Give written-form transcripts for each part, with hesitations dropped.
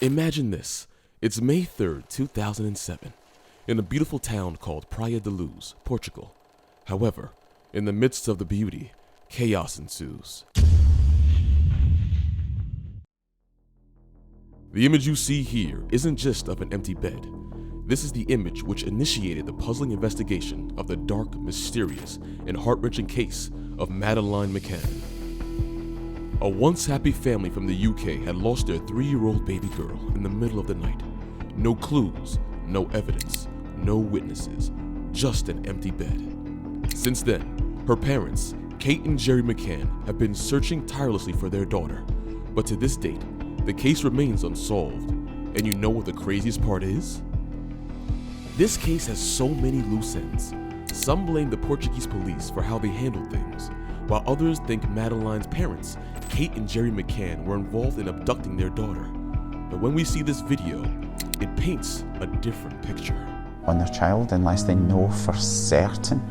Imagine this. It's May 3rd, 2007, in a beautiful town called Praia da Luz, Portugal. However, in the midst of the beauty, chaos ensues. The image you see here isn't just of an empty bed. This is the image which initiated the puzzling investigation of the dark, mysterious, and heart-wrenching case of Madeleine McCann. A once happy family from the UK had lost their 3-year-old baby girl in the middle of the night. No clues, no evidence, no witnesses, just an empty bed. Since then, her parents, Kate and Gerry McCann, have been searching tirelessly for their daughter. But to this date, the case remains unsolved. And you know what the craziest part is? This case has so many loose ends. Some blame the Portuguese police for how they handled things, while others think Madeleine's parents, Kate and Gerry McCann, were involved in abducting their daughter. But when we see this video, it paints a different picture. On their child, unless they know for certain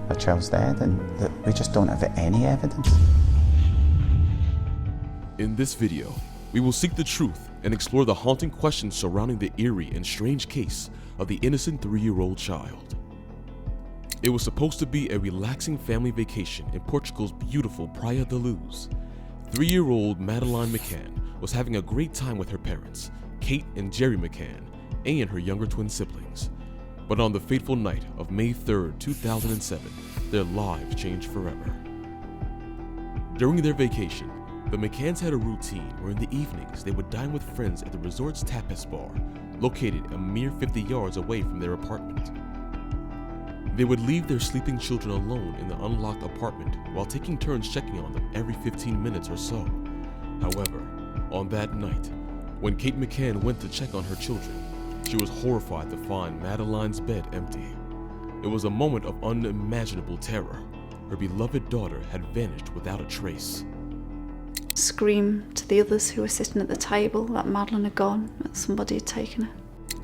their child's dead, and that we just don't have any evidence. In this video, we will seek the truth and explore the haunting questions surrounding the eerie and strange case of the innocent 3-year-old child. It was supposed to be a relaxing family vacation in Portugal's beautiful Praia da Luz. 3-year-old Madeleine McCann was having a great time with her parents, Kate and Gerry McCann, and her younger twin siblings. But on the fateful night of May 3rd, 2007, their lives changed forever. During their vacation, the McCanns had a routine where in the evenings they would dine with friends at the resort's tapas bar, located a mere 50 yards away from their apartment. They would leave their sleeping children alone in the unlocked apartment while taking turns checking on them every 15 minutes or so. However, on that night, when Kate McCann went to check on her children, she was horrified to find Madeleine's bed empty. It was a moment of unimaginable terror. Her beloved daughter had vanished without a trace. Screamed to the others who were sitting at the table that Madeleine had gone, that somebody had taken her.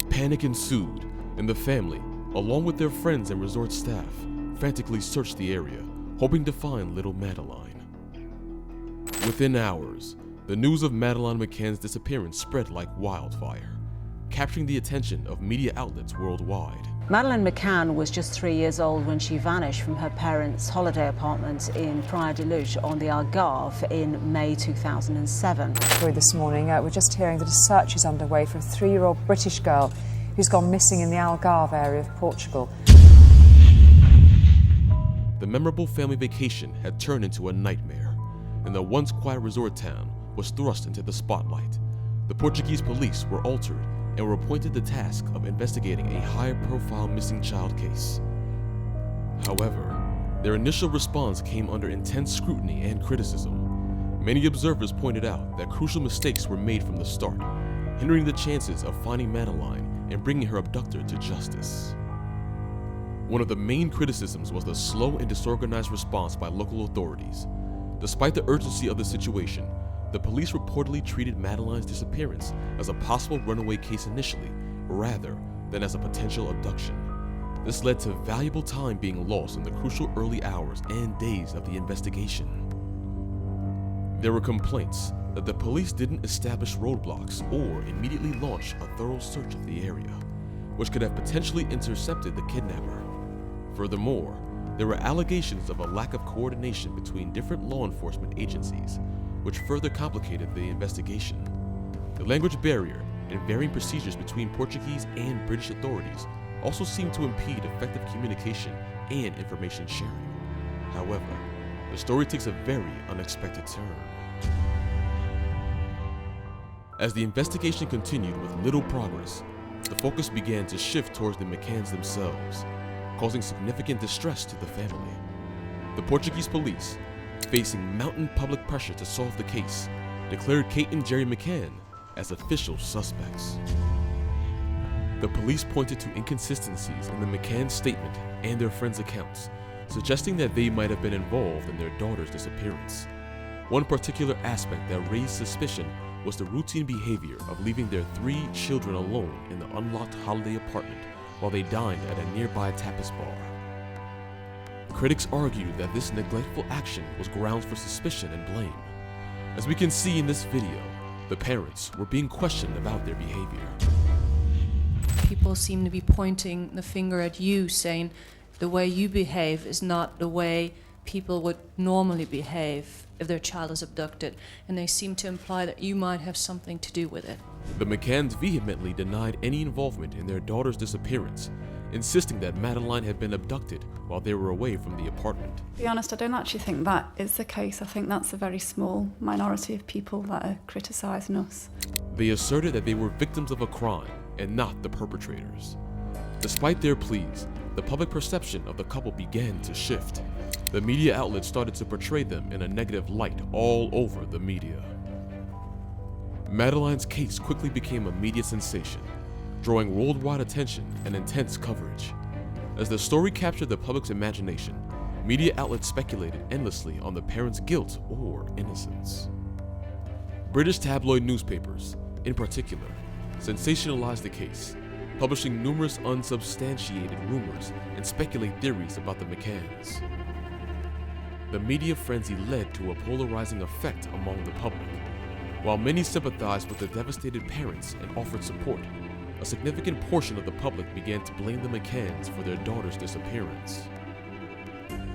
Panic ensued, and the family, along with their friends and resort staff, frantically searched the area, hoping to find little Madeleine. Within hours, the news of Madeleine McCann's disappearance spread like wildfire, capturing the attention of media outlets worldwide. Madeleine McCann was just 3 years old when she vanished from her parents' holiday apartment in Praia da Luz on the Algarve in May 2007. Through this morning, we're just hearing that a search is underway for a 3-year-old British girl who's gone missing in the Algarve area of Portugal. The memorable family vacation had turned into a nightmare, and the once quiet resort town was thrust into the spotlight. The Portuguese police were altered and were appointed the task of investigating a high-profile missing child case. However, their initial response came under intense scrutiny and criticism. Many observers pointed out that crucial mistakes were made from the start, hindering the chances of finding Madeleine and bringing her abductor to justice. One of the main criticisms was the slow and disorganized response by local authorities. Despite the urgency of the situation, the police reportedly treated Madeleine's disappearance as a possible runaway case initially, rather than as a potential abduction. This led to valuable time being lost in the crucial early hours and days of the investigation. There were complaints that the police didn't establish roadblocks or immediately launch a thorough search of the area, which could have potentially intercepted the kidnapper. Furthermore, there were allegations of a lack of coordination between different law enforcement agencies, which further complicated the investigation. The language barrier and varying procedures between Portuguese and British authorities also seemed to impede effective communication and information sharing. However, the story takes a very unexpected turn. As the investigation continued with little progress, the focus began to shift towards the McCanns themselves, causing significant distress to the family. The Portuguese police, facing mounting public pressure to solve the case, declared Kate and Gerry McCann as official suspects. The police pointed to inconsistencies in the McCann statement and their friends' accounts, suggesting that they might have been involved in their daughter's disappearance. One particular aspect that raised suspicion was the routine behavior of leaving their 3 children alone in the unlocked holiday apartment while they dined at a nearby tapas bar. Critics argued that this neglectful action was grounds for suspicion and blame. As we can see in this video, the parents were being questioned about their behavior. People seem to be pointing the finger at you, saying the way you behave is not the way people would normally behave if their child is abducted, and they seem to imply that you might have something to do with it. The McCanns vehemently denied any involvement in their daughter's disappearance, insisting that Madeleine had been abducted while they were away from the apartment. To be honest, I don't actually think that is the case. I think that's a very small minority of people that are criticising us. They asserted that they were victims of a crime and not the perpetrators. Despite their pleas, the public perception of the couple began to shift. The media outlets started to portray them in a negative light all over the media. Madeleine's case quickly became a media sensation, drawing worldwide attention and intense coverage. As the story captured the public's imagination, media outlets speculated endlessly on the parents' guilt or innocence. British tabloid newspapers, in particular, sensationalized the case, publishing numerous unsubstantiated rumors and speculated theories about the McCanns. The media frenzy led to a polarizing effect among the public. While many sympathized with the devastated parents and offered support, a significant portion of the public began to blame the McCanns for their daughter's disappearance.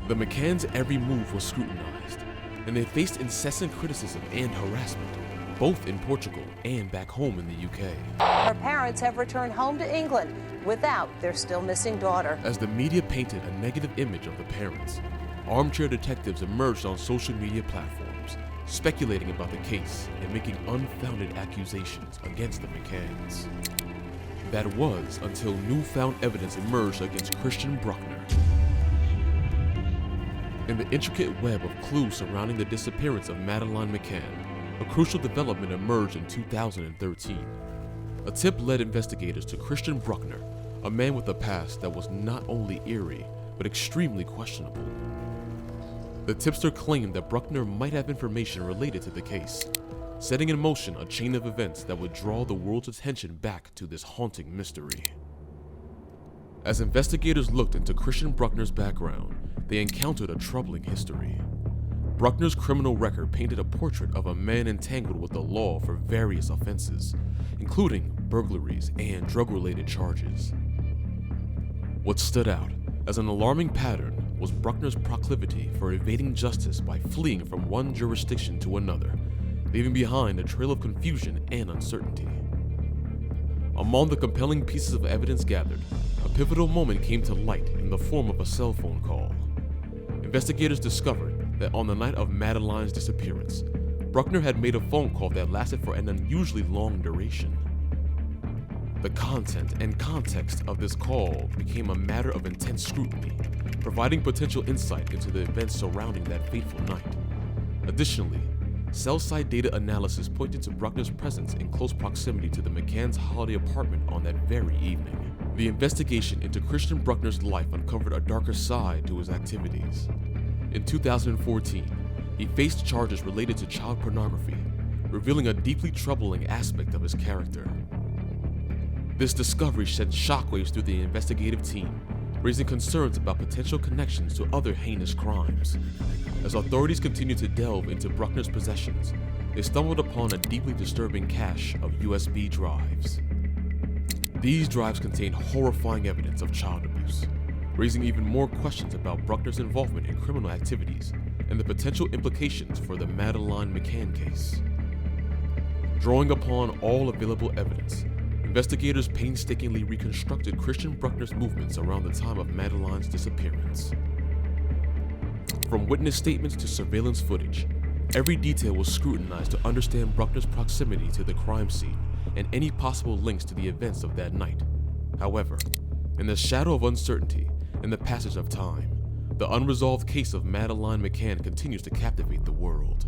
The McCanns' every move was scrutinized, and they faced incessant criticism and harassment, both in Portugal and back home in the UK. Her parents have returned home to England without their still missing daughter. As the media painted a negative image of the parents, armchair detectives emerged on social media platforms, speculating about the case and making unfounded accusations against the McCanns. That was until newfound evidence emerged against Christian Bruckner. In the intricate web of clues surrounding the disappearance of Madeleine McCann, a crucial development emerged in 2013. A tip led investigators to Christian Bruckner, a man with a past that was not only eerie, but extremely questionable. The tipster claimed that Bruckner might have information related to the case, setting in motion a chain of events that would draw the world's attention back to this haunting mystery. As investigators looked into Christian Bruckner's background, they encountered a troubling history. Bruckner's criminal record painted a portrait of a man entangled with the law for various offenses, including burglaries and drug-related charges. What stood out as an alarming pattern was Bruckner's proclivity for evading justice by fleeing from one jurisdiction to another, leaving behind a trail of confusion and uncertainty. Among the compelling pieces of evidence gathered, a pivotal moment came to light in the form of a cell phone call. Investigators discovered that on the night of Madeleine's disappearance, Bruckner had made a phone call that lasted for an unusually long duration. The content and context of this call became a matter of intense scrutiny, providing potential insight into the events surrounding that fateful night. Additionally, cell site data analysis pointed to Bruckner's presence in close proximity to the McCann's holiday apartment on that very evening. The investigation into Christian Bruckner's life uncovered a darker side to his activities. In 2014, he faced charges related to child pornography, revealing a deeply troubling aspect of his character. This discovery sent shockwaves through the investigative team, raising concerns about potential connections to other heinous crimes. As authorities continued to delve into Bruckner's possessions, they stumbled upon a deeply disturbing cache of USB drives. These drives contained horrifying evidence of child abuse, raising even more questions about Bruckner's involvement in criminal activities and the potential implications for the Madeleine McCann case. Drawing upon all available evidence, investigators painstakingly reconstructed Christian Bruckner's movements around the time of Madeleine's disappearance. From witness statements to surveillance footage, every detail was scrutinized to understand Bruckner's proximity to the crime scene and any possible links to the events of that night. However, in the shadow of uncertainty and the passage of time, the unresolved case of Madeleine McCann continues to captivate the world.